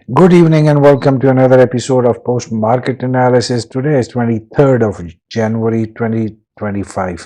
Good evening and welcome to another episode of Post Market Analysis. Today is 23rd of January 2025.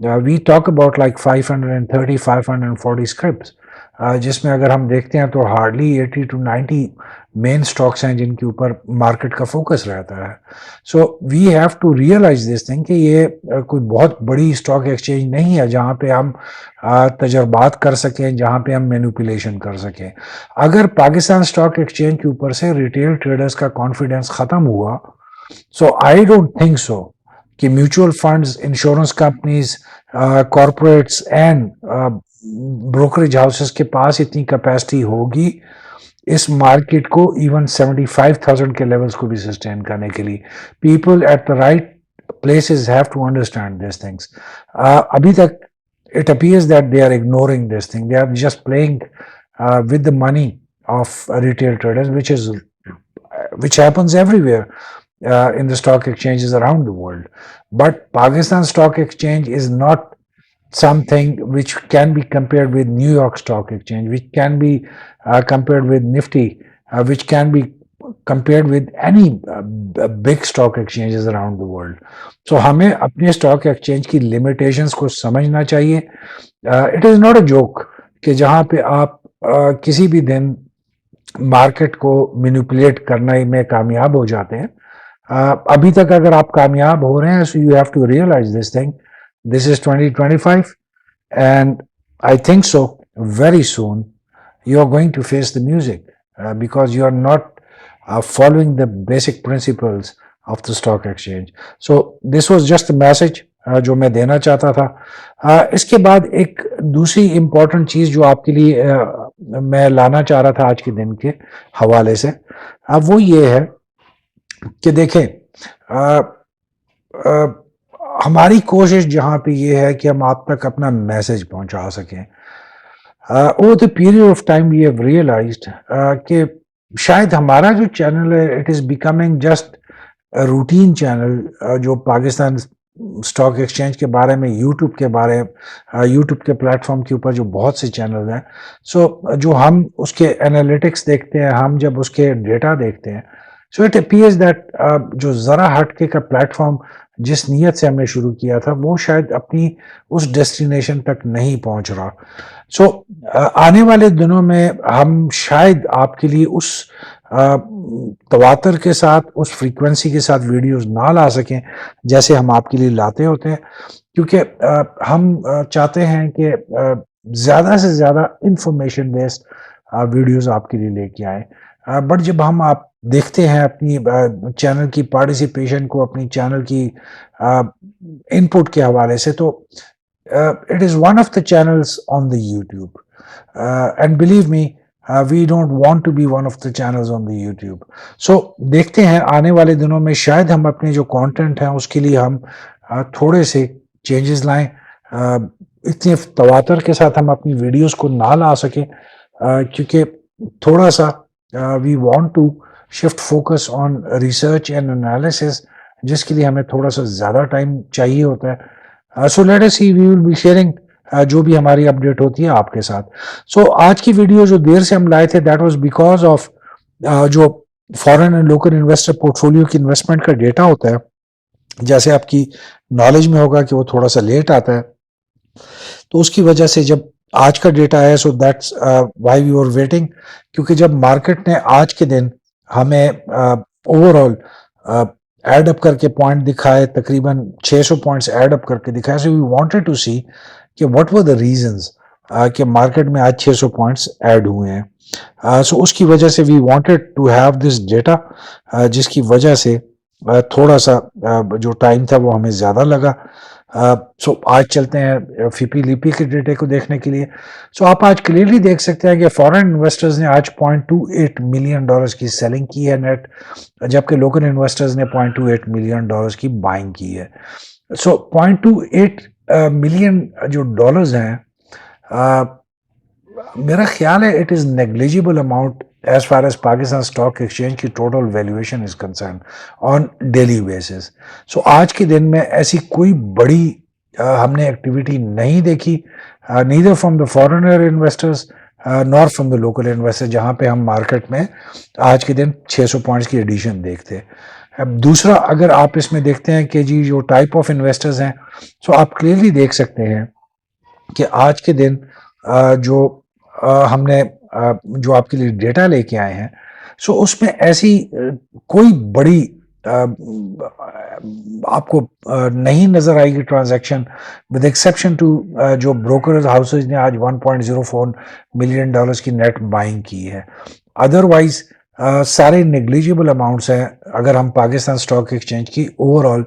We talk about like 530 540 scripts, جس میں اگر ہم دیکھتے ہیں تو ہارڈلی 80 to 90 مین اسٹاکس ہیں جن کے اوپر مارکیٹ کا فوکس رہتا ہے. So we have to realise this thing کہ یہ کوئی بہت بڑی اسٹاک ایکسچینج نہیں ہے جہاں پہ ہم تجربات کر سکیں، جہاں پہ ہم مینوپولیشن کر سکیں. اگر پاکستان اسٹاک ایکسچینج کے اوپر سے ریٹیل ٹریڈرز کا کانفیڈنس ختم ہوا، سو آئی ڈونٹ تھنک سو کہ mutual funds, insurance companies, corporates and brokerage houses کے پاس اتنی کیپیسٹی ہوگی اس مارکیٹ کو ایون 75,000 کے لیولز کو بھی سسٹین کرنے کے لیے. People at the right places have to understand these things. Abhi tak it appears that they are ignoring this thing. They are just playing with the money of retail traders, which happens everywhere in the stock exchanges around the world. But Pakistan Stock Exchange is not something which can be compared with New York Stock Exchange, which can be compared with Nifty, which can be compared with any big stock exchanges around the world. So ہمیں اپنے stock exchange کی limitations کو سمجھنا چاہیے. It is not a joke کہ جہاں پہ آپ کسی بھی دن مارکیٹ کو مینیپولیٹ کرنے میں کامیاب ہو جاتے ہیں. ابھی تک اگر آپ کامیاب ہو رہے ہیں so you have to realize this thing. This is 2025 and I think so very soon you are going to face the music because you are not following the basic principles of the stock exchange. So this was just a message جو میں دینا چاہتا تھا. اس کے بعد ایک دوسری important چیز جو آپ کے لیے میں لانا چاہ رہا تھا آج کے دن کے حوالے سے، وہ یہ ہے کہ دیکھیں ہماری کوشش جہاں پہ یہ ہے کہ ہم آپ تک اپنا میسج پہنچا سکیں. over the period of time we have realized کہ شاید ہمارا جو چینل ہے it is becoming just routine channel جو پاکستان اسٹاک ایکسچینج کے بارے میں یوٹیوب کے پلیٹ فارم کے اوپر جو بہت سے چینل ہیں، سو جو ہم اس کے انالیٹکس دیکھتے ہیں، ہم جب اس کے ڈیٹا دیکھتے ہیں، سو اٹ اپیئرز دیٹ جو ذرا ہٹ کے کا پلیٹ فارم جس نیت سے ہم نے شروع کیا تھا وہ شاید اپنی اس ڈیسٹینیشن تک نہیں پہنچ رہا. سو آنے والے دنوں میں ہم شاید آپ کے لیے اس تواتر کے ساتھ، اس فریکوینسی کے ساتھ ویڈیوز نہ لا سکیں جیسے ہم آپ کے لیے لاتے ہوتے ہیں، کیونکہ ہم چاہتے ہیں کہ زیادہ سے زیادہ انفارمیشن بیسڈ ویڈیوز آپ کے لیے لے کے آئیں. بٹ جب ہم آپ دیکھتے ہیں اپنی چینل کی پارٹیسپیشن کو، اپنی چینل کی ان پٹ کے حوالے سے، تو it is one of the channels on the YouTube and believe me we don't want to be one of the channels on the YouTube. So دیکھتے ہیں آنے والے دنوں میں شاید ہم اپنے جو کانٹینٹ ہیں اس کے لیے ہم تھوڑے سے چینجز لائیں. اتنے تواتر کے ساتھ ہم اپنی ویڈیوز کو نہ لا سکیں کیونکہ تھوڑا سا we want to shift focus on research and analysis جس کے لیے ہمیں تھوڑا سا زیادہ ٹائم چاہیے ہوتا ہے. So let us see, we will be sharing جو بھی ہماری اپڈیٹ ہوتی ہے آپ کے ساتھ. سو آج کی ویڈیو جو دیر سے ہم لائے تھے دیٹ واز بیکاز آف جو foreign and local investor port folio کی انویسٹمنٹ کا ڈیٹا ہوتا ہے، جیسے آپ کی نالج میں ہوگا کہ وہ تھوڑا سا لیٹ آتا ہے، تو اس کی وجہ سے جب آج کا ڈیٹا آیا so that's why we are waiting, کیونکہ جب مارکیٹ نے آج کے دن ہمیں اوور آل ایڈ اپ کر کے پوائنٹ دکھائے، تقریباً 600 پوائنٹس ایڈ اپ کر کے دکھائے. سو وی وانٹیڈ ٹو سی کہ واٹ ور دا ریزنز کہ مارکیٹ میں آج 600 پوائنٹس ایڈ ہوئے ہیں. سو اس کی وجہ سے we wanted to have this data, جس کی وجہ سے تھوڑا سا جو ٹائم تھا وہ ہمیں زیادہ لگا. سو آج چلتے ہیں فیپی لیپی کے ڈیٹے کو دیکھنے کے لیے. سو آپ آج کلیئرلی دیکھ سکتے ہیں کہ فارن انویسٹرز نے آج $0.28 ملین کی سیلنگ کی ہے نیٹ، جبکہ لوکل انویسٹرز نے $0.28 ملین کی بائنگ کی ہے. سو $0.28 ملین جو ڈالرز ہیں، میرا خیال ہے it is negligible amount as far as Pakistan stock exchange کی total valuation is concern on daily basis. So آج کے دن میں ایسی کوئی بڑی ہم نے ایکٹیویٹی نہیں دیکھی، neither from the foreigner investors نار فرام دا لوکل انویسٹر، جہاں پہ ہم مارکیٹ میں آج کے دن 600 پوائنٹس کی ایڈیشن دیکھتے. اب دوسرا اگر آپ اس میں دیکھتے ہیں کہ جی جو ٹائپ آف انویسٹرز ہیں، سو آپ کلیئرلی دیکھ سکتے ہیں کہ آج کے دن جو ہم نے جو آپ کے لیے ڈیٹا لے کے آئے ہیں، سو اس میں ایسی کوئی بڑی آپ کو نہیں نظر آئے گی ٹرانزیکشن، ود ایکسیپشن ٹو جو بروکرز ہاؤسز نے آج $1.04 ملین کی نیٹ بائنگ کی ہے. ادروائز سارے نیگلیجیبل اماؤنٹس ہیں اگر ہم پاکستان اسٹاک ایکسچینج کی اوور آل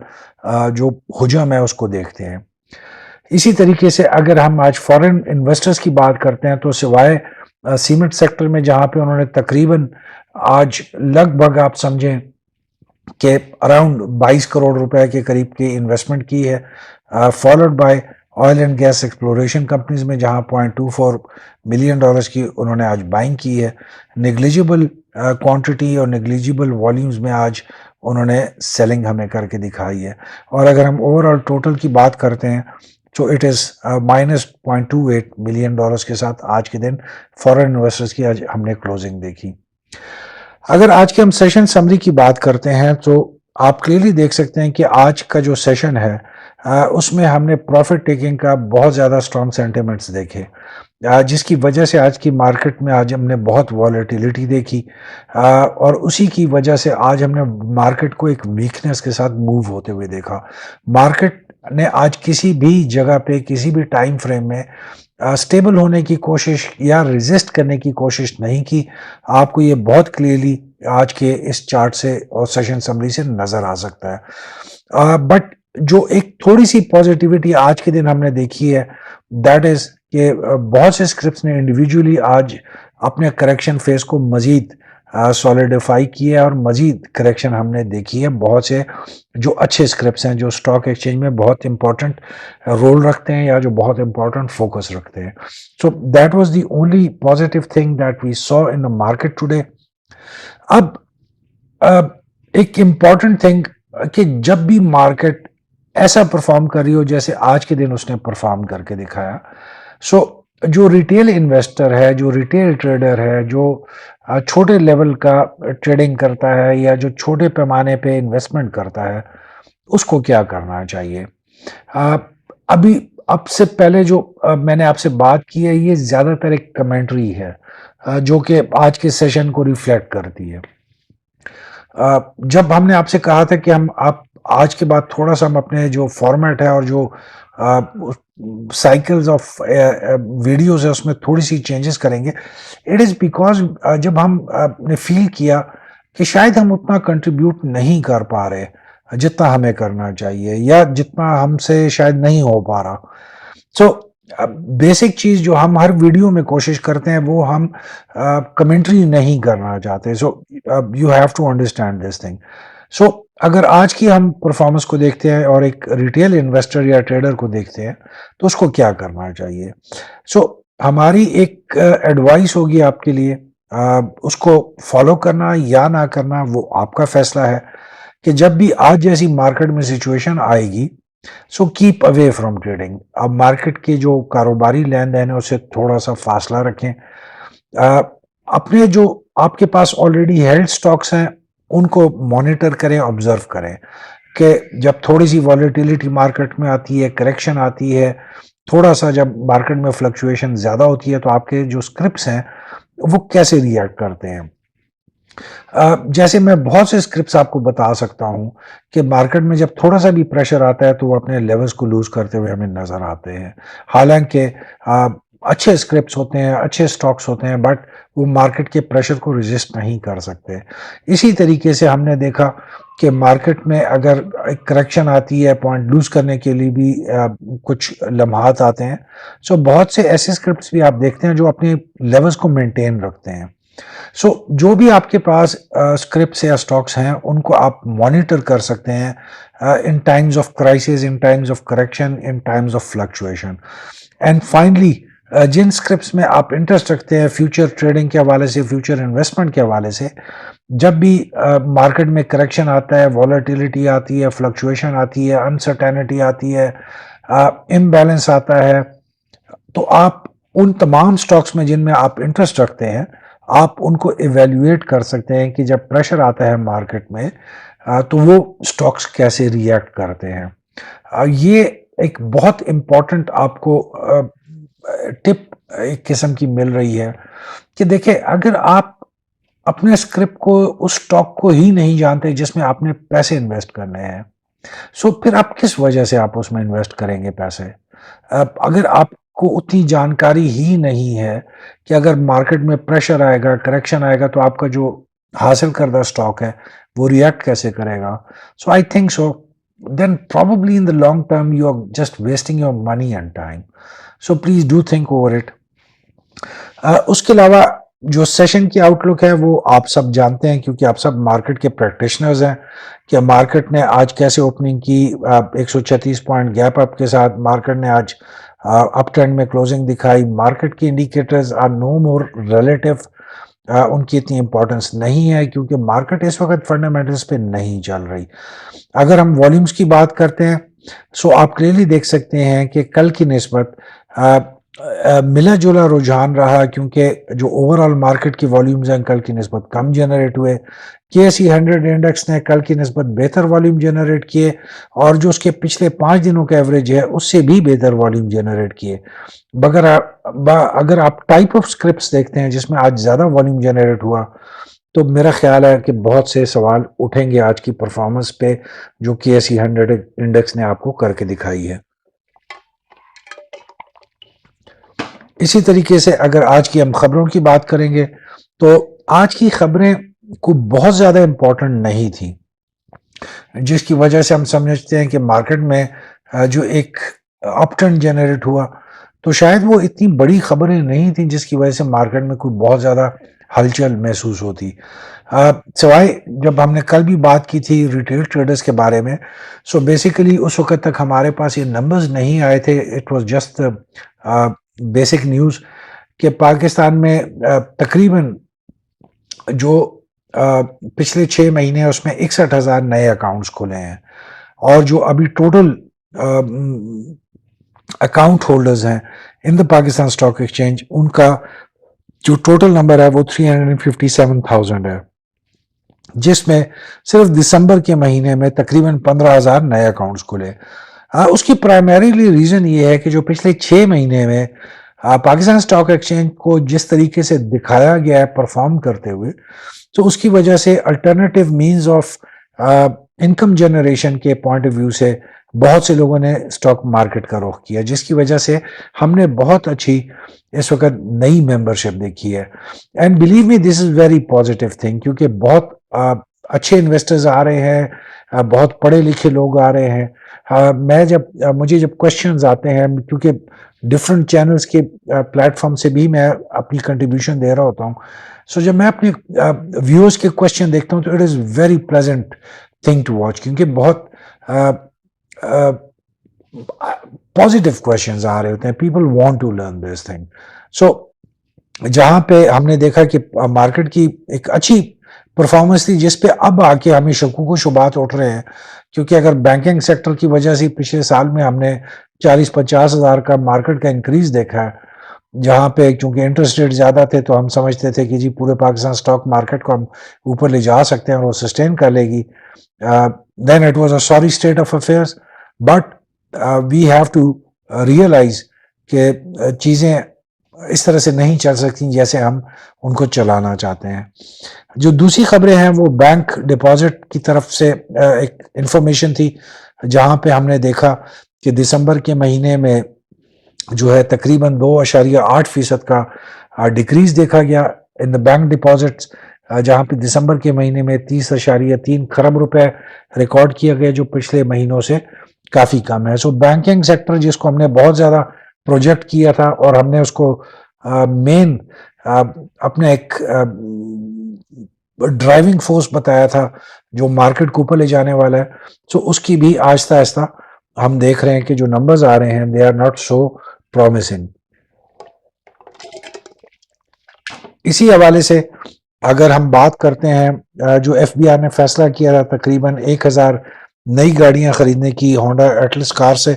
جو حجم ہے اس کو دیکھتے ہیں. اسی طریقے سے اگر ہم آج فورن انویسٹرز کی بات کرتے ہیں تو سوائے سیمنٹ سیکٹر میں جہاں پہ انہوں نے تقریباً آج لگ بھگ آپ سمجھیں کہ اراؤنڈ 22 کروڑ روپے کے قریب کی انویسٹمنٹ کی ہے، followed by oil and gas exploration companies میں جہاں $0.24 ملین کی انہوں نے آج بائنگ کی ہے. نیگلیجیبل کوانٹٹی اور نیگلیجیبل والیومز میں آج انہوں نے سیلنگ ہمیں کر کے دکھائی ہے. اور اگر ہم اوور آل ٹوٹل کی بات کرتے ہیں تو اٹ از -$0.28 ملین کے ساتھ آج کے دن فورن انویسٹرز کی آج ہم نے کلوزنگ دیکھی. اگر آج کے ہم سیشن سمری کی بات کرتے ہیں تو آپ کلیئرلی دیکھ سکتے ہیں کہ آج کا جو سیشن ہے اس میں ہم نے پروفٹ ٹیکنگ کا بہت زیادہ اسٹرانگ سینٹیمنٹس دیکھے، جس کی وجہ سے آج کی مارکیٹ میں آج ہم نے بہت والیٹیلیٹی دیکھی، اور اسی کی وجہ سے آج ہم نے مارکیٹ کو ایک ویکنس کے ساتھ موو ہوتے ہوئے دیکھا. مارکیٹ نے آج کسی بھی جگہ پہ کسی بھی ٹائم فریم میں اسٹیبل ہونے کی کوشش یا ریزسٹ کرنے کی کوشش نہیں کی. آپ کو یہ بہت کلیئرلی آج کے اس چارٹ سے اور سیشن سمری سے نظر آ سکتا ہے. بٹ جو ایک تھوڑی سی پازیٹیوٹی آج کے دن ہم نے دیکھی ہے دیٹ از کہ بہت سے اسکرپٹس نے انڈیویجولی آج اپنے کریکشن فیس کو مزید سولیڈیفائی کیا ہے اور مزید کریکشن ہم نے دیکھی ہے. بہت سے جو اچھے اسکرپٹس ہیں جو اسٹاک ایکسچینج میں بہت امپورٹنٹ رول رکھتے ہیں یا جو بہت امپورٹنٹ فوکس رکھتے ہیں. So that was the only positive thing that we saw in the market today. اب ایک امپورٹنٹ تھنگ کہ جب بھی مارکیٹ ایسا پرفارم کر رہی ہو جیسے آج کے دن اس نے پرفارم کر کے دکھایا، سو جو ریٹیل انویسٹر ہے، جو ریٹیل ٹریڈر ہے، جو چھوٹے لیول کا ٹریڈنگ کرتا ہے یا جو چھوٹے پیمانے پہ انویسٹمنٹ کرتا ہے، اس کو کیا کرنا چاہیے؟ ابھی اب سے پہلے جو میں نے آپ سے بات کی ہے یہ زیادہ تر ایک کمنٹری ہے جو کہ آج کے سیشن کو ریفلیکٹ کرتی ہے. جب ہم نے آپ سے کہا تھا کہ آپ آج کے بعد تھوڑا سا ہم اپنے جو فارمیٹ ہے اور جو سائیکلز آف ویڈیوز ہے اس میں تھوڑی سی چینجز کریں گے. اٹ از بیکاز جب ہم نے فیل کیا کہ شاید ہم اتنا کنٹریبیوٹ نہیں کر پا رہے جتنا ہمیں کرنا چاہیے یا جتنا ہم سے شاید نہیں ہو پا رہا. سو بیسک چیز جو ہم ہر ویڈیو میں کوشش کرتے ہیں وہ ہم کمنٹری نہیں کرنا چاہتے. So you have to understand this thing. So اگر آج کی ہم پرفارمنس کو دیکھتے ہیں اور ایک ریٹیل انویسٹر یا ٹریڈر کو دیکھتے ہیں تو اس کو کیا کرنا چاہیے. سو ہماری ایک ایڈوائس ہوگی آپ کے لیے، اس کو فالو کرنا یا نہ کرنا وہ آپ کا فیصلہ ہے کہ جب بھی آج جیسی مارکیٹ میں سچویشن آئے گی so keep away from trading. اب مارکیٹ کے جو کاروباری لین دین ہے اسے تھوڑا سا فاصلہ رکھیں. اپنے جو آپ کے پاس آلریڈی ہیلڈ سٹاکس ہیں ان کو مانیٹر کریں، آبزرو کریں کہ جب تھوڑی سی والیٹیلیٹی مارکیٹ میں آتی ہے، کریکشن آتی ہے، تھوڑا سا جب مارکیٹ میں فلکچویشن زیادہ ہوتی ہے تو آپ کے جو اسکرپٹس ہیں وہ کیسے ریئیکٹ کرتے ہیں. جیسے میں بہت سے اسکرپٹس آپ کو بتا سکتا ہوں کہ مارکیٹ میں جب تھوڑا سا بھی پریشر آتا ہے تو وہ اپنے لیولز کو لوز کرتے ہوئے ہمیں نظر آتے ہیں. حالانکہ اچھے اسکرپٹس ہوتے ہیں، اچھے اسٹاکس ہوتے ہیں، بٹ وہ مارکیٹ کے پریشر کو ریزسٹ نہیں کر سکتے. اسی طریقے سے ہم نے دیکھا کہ مارکیٹ میں اگر ایک کریکشن آتی ہے پوائنٹ لوز کرنے کے لیے بھی کچھ لمحات آتے ہیں. سو بہت سے ایسے اسکرپٹس بھی آپ دیکھتے ہیں جو اپنے لیولز کو مینٹین رکھتے ہیں. سو جو بھی آپ کے پاس اسکرپٹس یا اسٹاکس ہیں ان کو آپ مانیٹر کر سکتے ہیں in times of crisis, in times of correction, in times of fluctuation. And finally جن اسکرپٹس میں آپ انٹرسٹ رکھتے ہیں فیوچر ٹریڈنگ کے حوالے سے، فیوچر انویسٹمنٹ کے حوالے سے، جب بھی مارکیٹ میں کریکشن آتا ہے، والیٹیلیٹی آتی ہے، فلکچویشن آتی ہے، انسرٹینٹی آتی ہے، امبیلنس آتا ہے، تو آپ ان تمام اسٹاکس میں جن میں آپ انٹرسٹ رکھتے ہیں آپ ان کو ایویلیویٹ کر سکتے ہیں کہ جب پریشر آتا ہے مارکیٹ میں تو وہ سٹاکس کیسے ری ایکٹ کرتے ہیں. یہ ایک بہت امپورٹنٹ آپ کو ٹپ ایک قسم کی مل رہی ہے کہ دیکھیں اگر آپ اپنے اسکرپٹ کو اس سٹاک کو ہی نہیں جانتے جس میں آپ نے پیسے انویسٹ کرنے ہیں، سو پھر آپ کس وجہ سے آپ اس میں انویسٹ کریں گے پیسے؟ اگر آپ کو اتنی جانکاری ہی نہیں ہے کہ اگر مارکیٹ میں پریشر آئے گا، کریکشن آئے گا تو آپ کا جو حاصل کردہ سٹاک ہے وہ ریئیکٹ کیسے کرے گا؟ So I think so then probably in the long term you are just wasting your money and time. So please do think over it. اس کے علاوہ جو سیشن کی آؤٹ لک ہے وہ آپ سب جانتے ہیں کیونکہ آپ سب مارکیٹ کے پریکٹیشنرز ہیں کہ مارکیٹ نے آج کیسے اوپننگ کی. 136 پوائنٹ گیپ اپ کے ساتھ مارکیٹ نے آج اپ ٹرینڈ میں کلوزنگ دکھائی. مارکیٹ کے indicators are no more relative, ان کی اتنی امپورٹنس نہیں ہے کیونکہ مارکیٹ اس وقت فنڈامنٹلز پہ نہیں چل رہی. اگر ہم والیومز کی بات کرتے ہیں سو آپ کلیئرلی دیکھ سکتے ہیں کہ کل کی نسبت ملا جلا رجحان رہا کیونکہ جو اوور آل مارکیٹ کی والیومز ہیں کل کی نسبت کم جنریٹ ہوئے. KSE 100 انڈیکس نے کل کی نسبت بہتر والیوم جنریٹ کیے اور جو اس کے پچھلے 5 دنوں کا ایوریج ہے اس سے بھی بہتر والیوم جنریٹ کیے. اگر آپ ٹائپ آف اسکرپٹس دیکھتے ہیں جس میں آج زیادہ والیوم جنریٹ ہوا تو میرا خیال ہے کہ بہت سے سوال اٹھیں گے آج کی پرفارمنس پہ جو KSE 100 انڈیکس نے آپ کو کر کے دکھائی ہے. اسی طریقے سے اگر آج کی ہم خبروں کی بات کریں گے تو آج کی خبریں کو بہت زیادہ امپورٹنٹ نہیں تھی جس کی وجہ سے ہم سمجھتے ہیں کہ مارکیٹ میں جو ایک اپ ٹرن جنریٹ ہوا تو شاید وہ اتنی بڑی خبریں نہیں تھیں جس کی وجہ سے مارکیٹ میں کوئی بہت زیادہ ہلچل محسوس ہوتی. سوائے جب ہم نے کل بھی بات کی تھی ریٹیل ٹریڈرز کے بارے میں سو بیسیکلی اس وقت تک ہمارے پاس یہ نمبرز نہیں آئے تھے. It was just basic news کہ پاکستان میں تقریباً جو پچھلے 6 مہینے اس میں 61,000 نئے اکاؤنٹس کھلے ہیں اور جو ابھی ٹوٹل اکاؤنٹ ہولڈرز ہیں ان دا پاکستان اسٹاک ایکسچینج ان کا جو ٹوٹل نمبر ہے وہ 357,000 ہے جس میں صرف دسمبر کے مہینے میں تقریباً 15,000 نئے اکاؤنٹس کھلے. اس کی پرائمریلی ریزن یہ ہے کہ جو پچھلے 6 مہینے میں پاکستان اسٹاک ایکسچینج کو جس طریقے سے دکھایا گیا ہے پرفارم کرتے ہوئے تو اس کی وجہ سے alternative means of income generation کے پوائنٹ آف ویو سے بہت سے لوگوں نے اسٹاک مارکیٹ کا رخ کیا جس کی وجہ سے ہم نے بہت اچھی اس وقت نئی ممبرشپ دیکھی ہے. And believe me this is very positive thing کیونکہ بہت اچھے انویسٹرز آ رہے ہیں، بہت پڑھے لکھے لوگ آ رہے ہیں. مجھے جب کوشچنز آتے ہیں کیونکہ ڈفرینٹ چینلز کے پلیٹ فارم سے بھی میں اپنی کنٹریبیوشن دے رہا ہوتا ہوں سو جب میں اپنے ویورز کے کوشچن دیکھتا ہوں تو it is very pleasant thing to watch کیونکہ بہت پازیٹیو کوشچنز آ رہے ہوتے ہیں. People want to learn this thing. So جہاں پہ ہم نے دیکھا کہ مارکیٹ کی ایک اچھی پرفارمنس تھی جس پہ اب آ کے ہمیں شکوک و شبہات اٹھ رہے ہیں کیونکہ اگر بینکنگ سیکٹر کی وجہ سے پچھلے سال میں ہم نے 40-50 ہزار کا مارکیٹ کا انکریز دیکھا ہے جہاں پہ چونکہ انٹرسٹ ریٹ زیادہ تھے تو ہم سمجھتے تھے کہ جی پورے پاکستان سٹاک مارکیٹ کو ہم اوپر لے جا سکتے ہیں اور وہ سسٹین کر لے گی. Then it was a sorry state of affairs but we have to realize کہ چیزیں اس طرح سے نہیں چل سکتی جیسے ہم ان کو چلانا چاہتے ہیں. جو دوسری خبریں ہیں وہ بینک ڈپازٹ کی طرف سے ایک انفارمیشن تھی جہاں پہ ہم نے دیکھا کہ دسمبر کے مہینے میں جو ہے تقریباً 2.8% کا ڈیکریز دیکھا گیا ان دا بینک ڈپازٹس جہاں پہ دسمبر کے مہینے میں 30.3 خرب روپے ریکارڈ کیا گیا جو پچھلے مہینوں سے کافی کم ہے. سو بینکنگ سیکٹر جس کو ہم نے بہت زیادہ پروجیکٹ کیا تھا اور ہم نے اس کو مین اپنا ایک ڈرائیونگ فورس بتایا تھا جو مارکیٹ کو اوپر لے جانے والا ہے سو اس کی بھی آہستہ آہستہ ہم دیکھ رہے ہیں کہ جو نمبرز آ رہے ہیں they are not so promising. اسی حوالے سے اگر ہم بات کرتے ہیں جو FBR نے فیصلہ کیا تھا تقریباً 1,000 نئی گاڑیاں خریدنے کی ہونڈا ایٹلس کار سے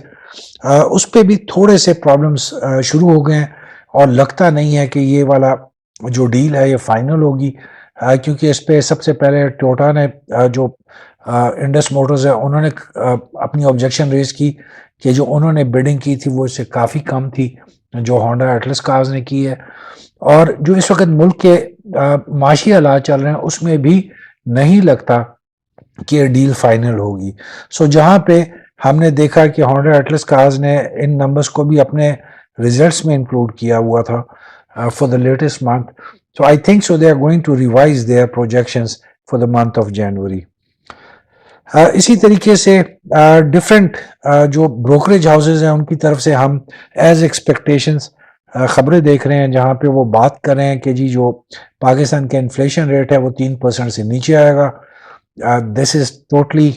اس پہ بھی تھوڑے سے پرابلمز شروع ہو گئے ہیں اور لگتا نہیں ہے کہ یہ والا جو ڈیل ہے یہ فائنل ہوگی کیونکہ اس پہ سب سے پہلے ٹویوٹا نے جو انڈس موٹرز ہے، انہوں نے اپنی آبجیکشن ریز کی کہ جو انہوں نے بڈنگ کی تھی وہ اس سے کافی کم تھی جو ہونڈا ایٹلس کارز نے کی ہے، اور جو اس وقت ملک کے معاشی حالات چل رہے ہیں اس میں بھی نہیں لگتا کہ یہ ڈیل فائنل ہوگی. سو جہاں پہ ہم نے دیکھا کہ ہونڈا ایٹلس کارز نے ان نمبرز کو بھی اپنے ریزلٹس میں انکلوڈ کیا ہوا تھا for the latest month. So I think so they are going to revise their projections for the month of January. اسی طریقے سے ڈفرینٹ جو بروکریج ہاؤسز ہیں ان کی طرف سے ہم ایز ایکسپیکٹیشنز خبریں دیکھ رہے ہیں جہاں پہ وہ بات کر رہے ہیں کہ جی جو پاکستان کا انفلیشن ریٹ ہے وہ 3% سے نیچے آئے گا. This is totally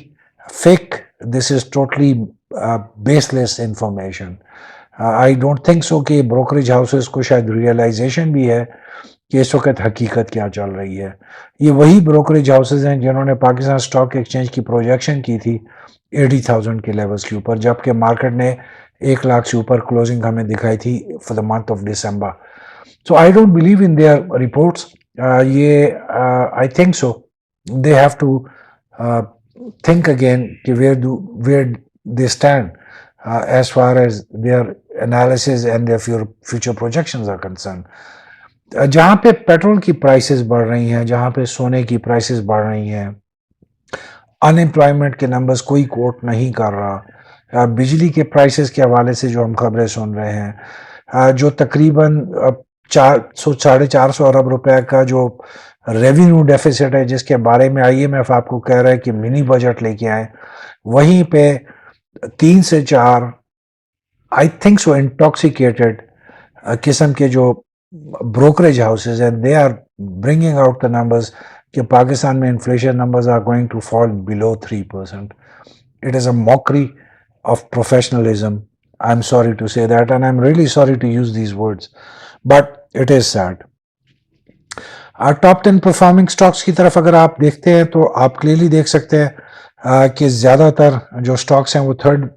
fake, this is totally baseless information. I don't think so کہ بروکریج ہاؤسز کو شاید ریئلائزیشن بھی ہے کہ اس وقت حقیقت کیا چل رہی ہے. یہ وہی بروکریج ہاؤسز ہیں جنہوں نے پاکستان اسٹاک ایکسچینج کی پروجیکشن کی تھی 80,000 کے لیولز کے اوپر، جبکہ مارکیٹ نے 1 لاکھ سے اوپر کلوزنگ ہمیں دکھائی تھی for the month of December. So I don't believe in their reports. یہ I think so they have to think again کہ where they stand as far as their analysis and their future projections are concern. جہاں پہ petrol کی prices بڑھ رہی ہیں، جہاں پہ سونے کی پرائسز بڑھ رہی ہیں، ان امپلائمنٹ کے نمبرز کوئی کوٹ نہیں کر رہا، بجلی کے پرائسز کے حوالے سے جو ہم خبریں سن رہے ہیں، جو تقریباً 400-450 ارب روپے کا جو ریونیو ڈیفیسٹ ہے جس کے بارے میں آئی ایم ایف آپ کو کہہ رہا ہے کہ منی بجٹ لے کے آئیں، وہیں پہ 3 سے 4 آئی تھنک سو انٹاکسیکیٹڈ قسم کے جو brokerage houses and they are bringing out the numbers کہ پاکستان میں inflation numbers are going to fall below 3%. It is a mockery of professionalism. I'm sorry to say that and I'm really sorry to use these words but it is sad. Top 10 performing Stokes کی طرف اگر آپ دیکھتے ہیں تو آپ clearly دیکھ سکتے ہیں کہ زیادہ تر جو سٹاکس ہیں وہ تھرڈ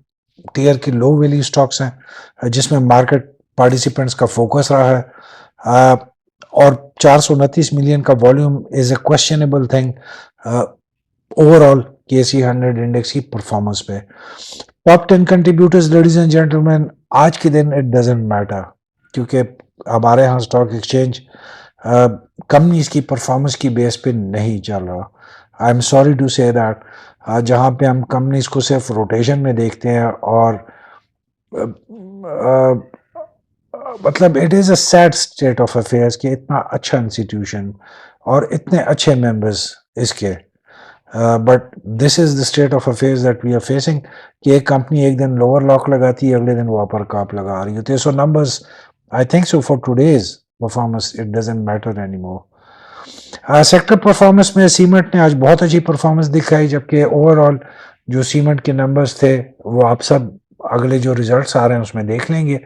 ٹیئر کی لو ویلیو سٹاکس ہیں جس میں مارکیٹ پارٹیسپینٹس کا فوکس رہا ہے، اور 429 ملین کا volume is a questionable thing over all KC 100 index کی پرفارمنس پہ. Top 10 contributors ladies and gentlemen, آج کے دن اٹ ڈزنٹ میٹر کیونکہ ہمارے ہاں اسٹاک ایکسچینج کمپنیز کی پرفارمنس کی بیس پہ نہیں چل رہا. I'm sorry to say that. جہاں پہ ہم کمپنیز کو صرف روٹیشن میں دیکھتے ہیں اور مطلب it is a sad state of affairs کہ اتنا اچھا انسٹیٹیوشن اور اتنے اچھے ممبرس اس کے، but this is the state of affairs that we are facing کہ ایک کمپنی ایک دن لوور لاک لگاتی ہے، اگلے دن وہ اپر کاپ لگا رہی ہوتی ہے. So numbers I think so for today's performance it doesn't matter anymore. Sector performance میں سیمنٹ نے آج بہت اچھی پرفارمنس دکھائی، جبکہ اوور آل جو سیمنٹ کے نمبرز تھے وہ آپ سب اگلے جو ریزلٹس آ رہے ہیں اس میں دیکھ لیں گے.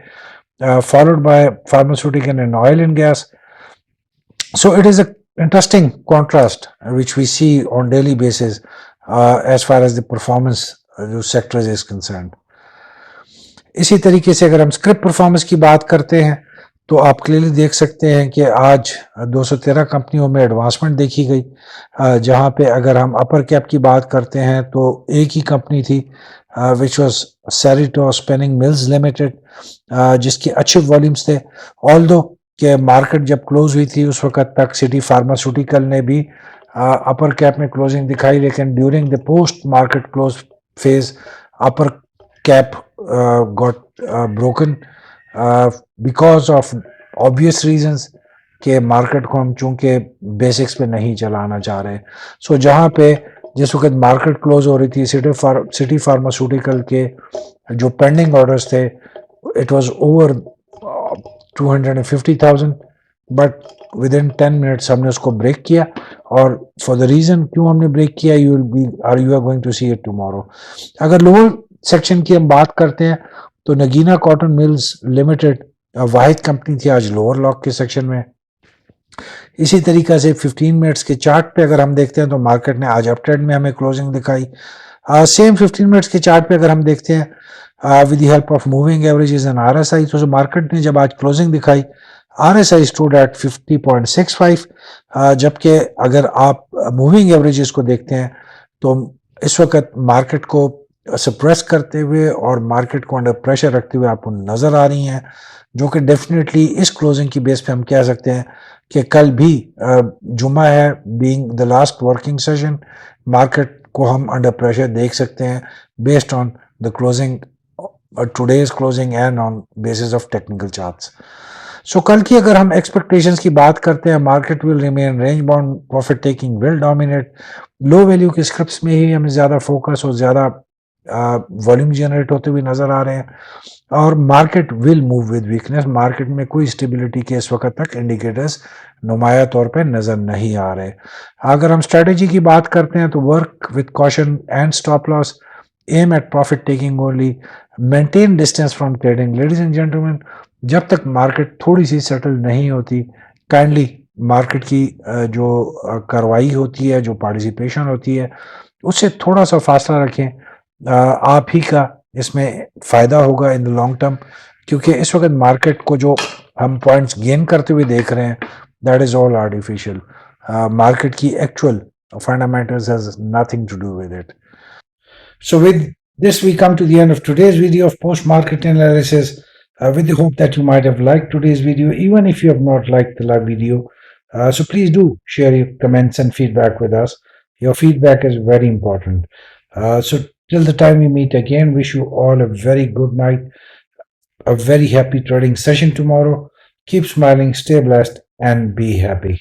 Followed by pharmaceutical and oil and gas. So it is an interesting contrast which we see on daily basis as far as the performance sectors is concerned. اسی طریقے سے اگر ہم اسکرپ پرفارمنس کی بات کرتے ہیں تو آپ کلیئرلی دیکھ سکتے ہیں کہ آج 213 کمپنیوں میں ایڈوانسمنٹ دیکھی گئی، جہاں پہ اگر ہم اپر کیپ کی بات کرتے ہیں تو ایک ہی کمپنی تھی which was Sarito Spinning Mills Limited جس کے اچھے والیومز تھے. although کہ مارکیٹ جب کلوز ہوئی تھی اس وقت تک سٹی فارماسیوٹیکل نے بھی اپر کیپ میں کلوزنگ دکھائی، لیکن during the post market close phase upper cap got broken because of obvious reasons کہ مارکیٹ کو ہم چونکہ بیسکس پہ نہیں چلانا چاہ رہے. سو جہاں پہ جس وقت مارکیٹ کلوز ہو رہی تھی سٹی فارماسیوٹیکل کے جو پینڈنگ آرڈرز تھے it was over 250,000 but with in 10 minutes ہم نے اس کو بریک کیا، اور فار دا ریزن کیوں ہم نے بریک کیا you are going to see it tomorrow. اگر لوور سیکشن کی ہم بات کرتے ہیں تو نگینا کاٹن ملز لمیٹڈ واحد کمپنی تھی آج لوور لاک کے سیکشن میں. اسی طریقہ سے 15 منٹس کے چارٹ پہ اگر ہم دیکھتے ہیں تو مارکیٹ نے آج اپ ٹرینڈ میں ہمیں کلوزنگ دکھائی. سیم 15 منٹس کے چارٹ پہ اگر ہم دیکھتے ہیں with the help of moving averages and RSI، تو مارکیٹ نے جب آج کلوزنگ دکھائی RSI اسٹوڈ ایٹ 50.65، جبکہ اگر آپ موونگ ایوریجز کو دیکھتے ہیں تو اس وقت مارکیٹ کو سپریس کرتے ہوئے اور مارکیٹ کو انڈر پریشر رکھتے ہوئے آپ کو نظر آ رہی ہیں، جو کہ ڈیفینیٹلی اس کلوزنگ کی بیس پہ ہم کہہ سکتے ہیں کہ کل بھی جمعہ ہے، being the last working session, market کو ہم انڈر پریشر دیکھ سکتے ہیں based on the closing today's closing and on basis of technical charts. So کل کی اگر ہم ایکسپیکٹیشنز کی بات کرتے ہیں، market will remain range bound, profit taking will dominate, low value کے اسکرپٹس میں ہی ہمیں زیادہ فوکس اور زیادہ والیوم جنریٹ ہوتے ہوئے نظر آ رہے ہیں، اور market will move with weakness. Market میں کوئی اسٹیبلٹی کے اس وقت تک انڈیکیٹرز نمایاں طور پہ نظر نہیں آ رہے. اگر ہم اسٹریٹجی کی بات کرتے ہیں تو work with caution and stop loss, aim at profit taking only, maintain distance from trading. Ladies and gentlemen, جب تک مارکیٹ تھوڑی سی سیٹل نہیں ہوتی، کائنڈلی مارکیٹ کی جو کاروائی ہوتی ہے، جو پارٹیسپیشن ہوتی ہے، اس سے تھوڑا سا فاصلہ رکھیں. آپ ہی کا اس میں فائدہ ہوگا ان دا لانگ ٹرم، کیونکہ اس وقت مارکیٹ کو جو ہم پوائنٹس گین کرتے ہوئے دیکھ رہے ہیں، that is all artificial. Market کی actual fundamentals has nothing to do with it. So with this, we come to the end of today's video of post-market analysis, with the hope that you might have liked today's video, even if you have not liked the live video. So please do share your comments and feedback with us. Your feedback is very important. So till the time we meet again, wish you all a very good night, a very happy trading session tomorrow. Keep smiling, stay blessed, and be happy.